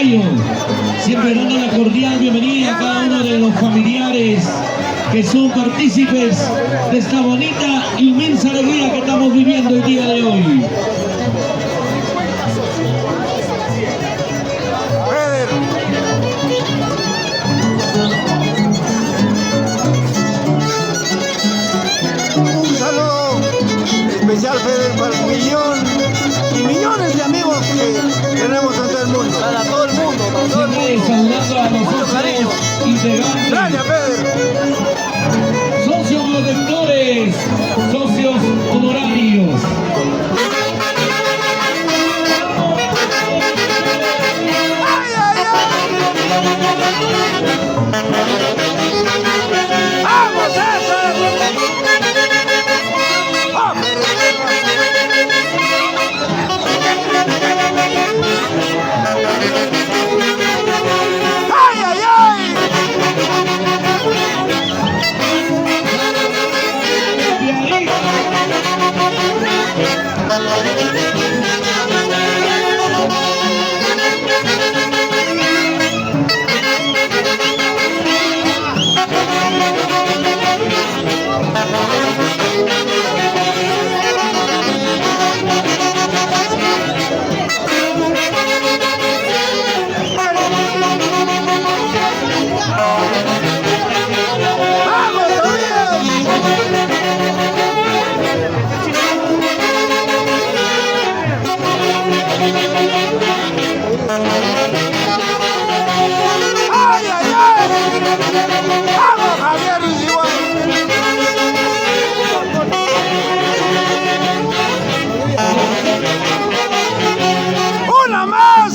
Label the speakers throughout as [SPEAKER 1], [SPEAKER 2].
[SPEAKER 1] Huancayo, siempre dando la cordial bienvenida a cada uno de los familiares que son partícipes de esta bonita, inmensa alegría que estamos viviendo el día de hoy.
[SPEAKER 2] Un saludo especial, Feder, para el millón y millones de amigos que tenemos en todo el mundo.
[SPEAKER 3] Para todo el mundo, para todo el mundo.
[SPEAKER 1] Saludando a los socios integrantes.
[SPEAKER 2] Gracias, Feder.
[SPEAKER 1] Socios protectores, socios honorarios.
[SPEAKER 2] ¡Ay, ay, ay! ¡Vamos, César! ¡Ay, ay, ay! ¡Ay, ay, ay! ¡Vamos, Javier Igual! ¡Una más!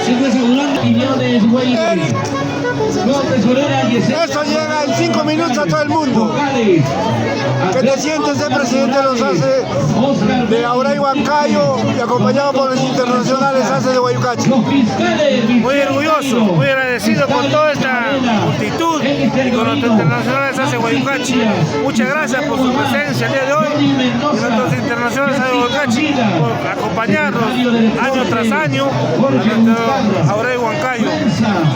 [SPEAKER 1] Siempre asegurando opiniones, güey.
[SPEAKER 2] Eso llega en 5 minutos a todo el mundo. Que te sientes el presidente de los ACE de Auray Huancayo y acompañado por los internacionales ACE de Guayucachi.
[SPEAKER 4] Muy orgulloso, muy agradecido con toda esta multitud y con los internacionales ACE Guayucachi. Muchas gracias por su presencia el día de hoy y nuestros internacionales ACE Guayucachi por acompañarnos año tras año a nuestro Auray Huancayo.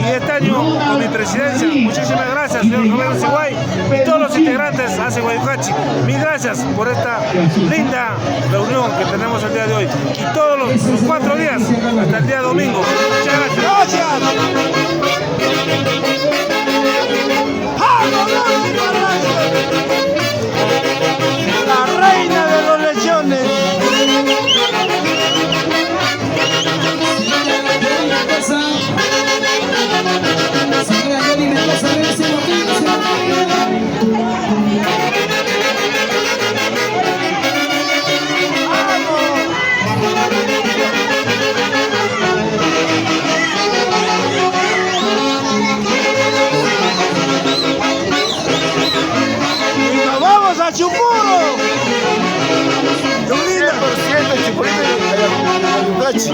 [SPEAKER 4] Y este año con mi presidencia, muchísimas gracias, señor Roberto Siguay y todos los integrantes ACE Guayucachi. Mil gracias por esta linda reunión que tenemos el día de hoy y todos los 4 días hasta el día domingo. Muchas gracias.
[SPEAKER 2] La reina de los lechones. Y nos vamos a Chupuro. Chulita. 100% Chupurito de Guayucachi.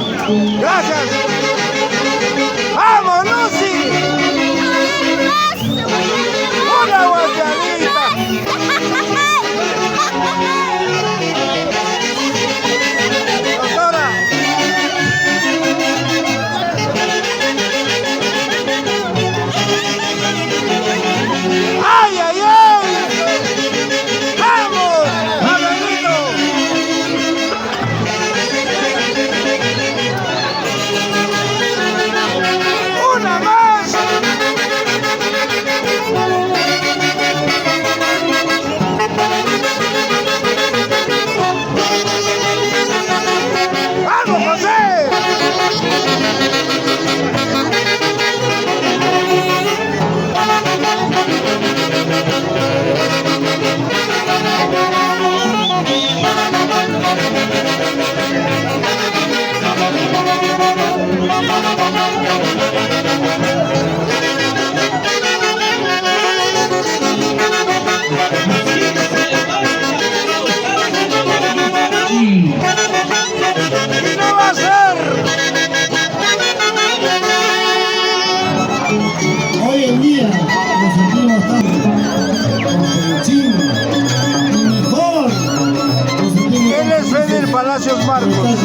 [SPEAKER 2] Gracias. ¡Vamos, Lucy! ¡Una guayabita! Doctora. ¡Ay, ay, ay! ¡Vamos! ¡Abelito!
[SPEAKER 3] Hoy en día nos sentimos tan chino y mejor.
[SPEAKER 2] Él es Feder Palacios Marcos,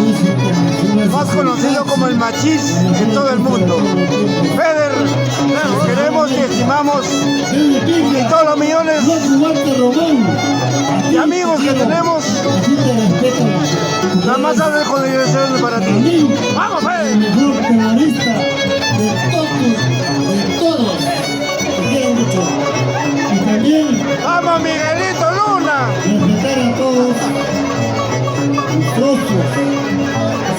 [SPEAKER 2] más conocido como el Machís en todo el mundo. Feder, queremos y estimamos, y todos los millones de amigos que tenemos, las más altas consideraciones para ti. ¡Vamos, Feder!
[SPEAKER 3] El mejor terrorista de todos. Te quiero mucho. Y también
[SPEAKER 2] ¡Vamos, Miguelito Luna!
[SPEAKER 3] respetar a todos los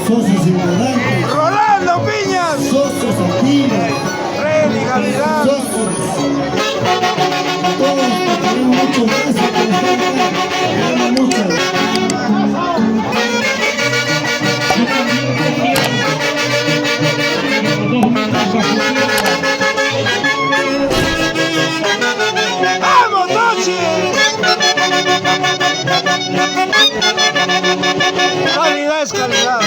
[SPEAKER 3] socios importantes,
[SPEAKER 2] ¡Rolando Piñas!
[SPEAKER 3] socios activos,
[SPEAKER 2] ¡Freddy Gavilán!
[SPEAKER 3] socios. A todos que tenemos mucho gracias por estar acá. Queremos mucho.
[SPEAKER 2] ¡Vamos, Tochi! Calidad es calidad.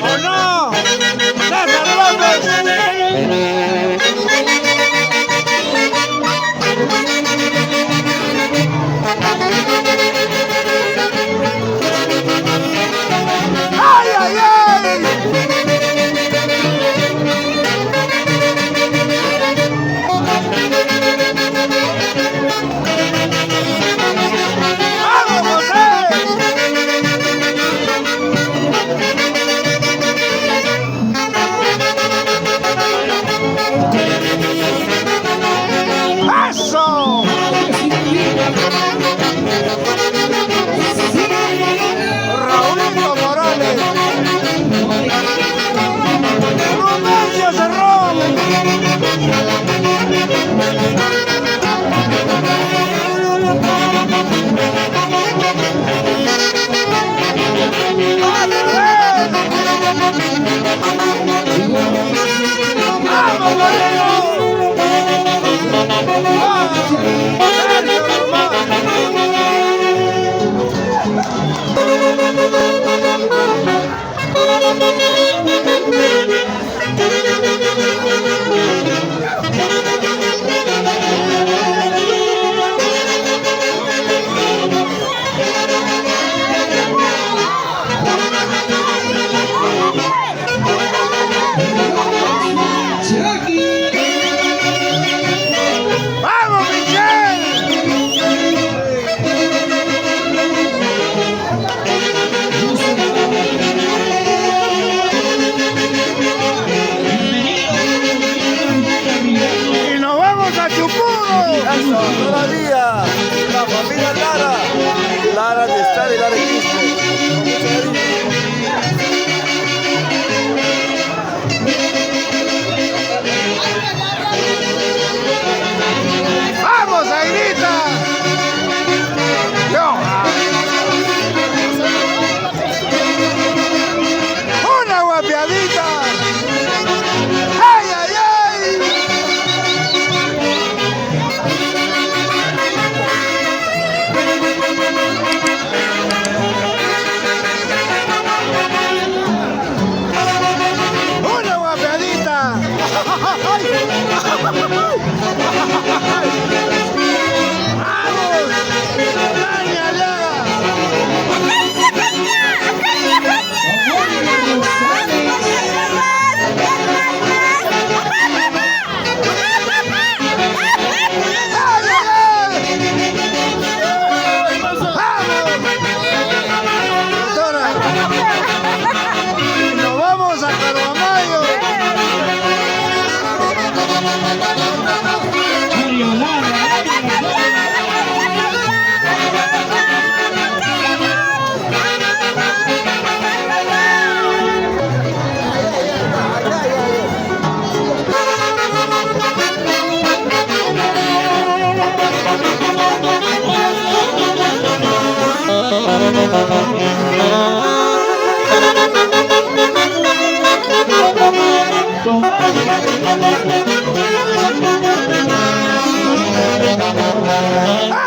[SPEAKER 2] ¿O no? ¡César López! ¡Ay, ay, ay! ¡Vamos, José! ¡Eso! Raulito Morales. Rubencio Cerrón. ¡Vamos, Moreno! Sergio ¡vamos, y nos vamos a Chupudo.
[SPEAKER 5] Todavía la familia Lara de estar y Lara existe.
[SPEAKER 2] ¡Vamos, Airita! ¡Una guapiadita! ¡Ay, ay, ay!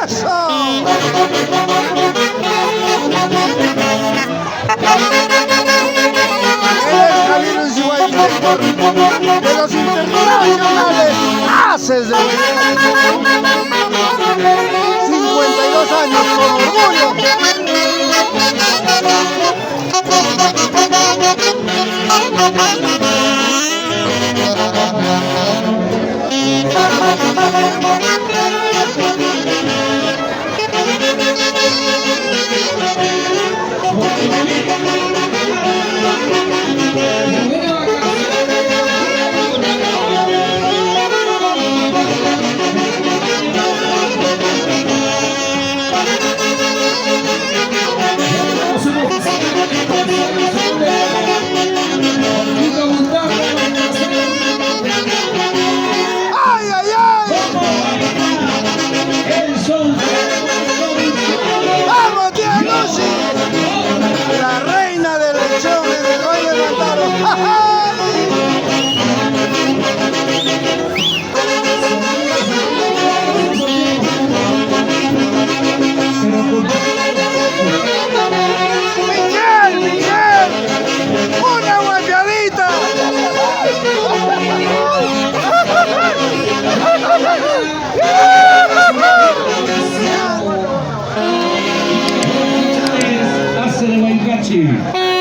[SPEAKER 2] ¡Eso! Él es Javier Unciguay, director de los internacionales Haces de Guayaquil. 52 años con orgullo. ¡Ay, ay, ay! ¡Vamos, tía Lucy! La reina del lechón y del baile cantado. ¡Miguel, Miguel! ¡Una guayadita!
[SPEAKER 1] Hace de Guaycachi.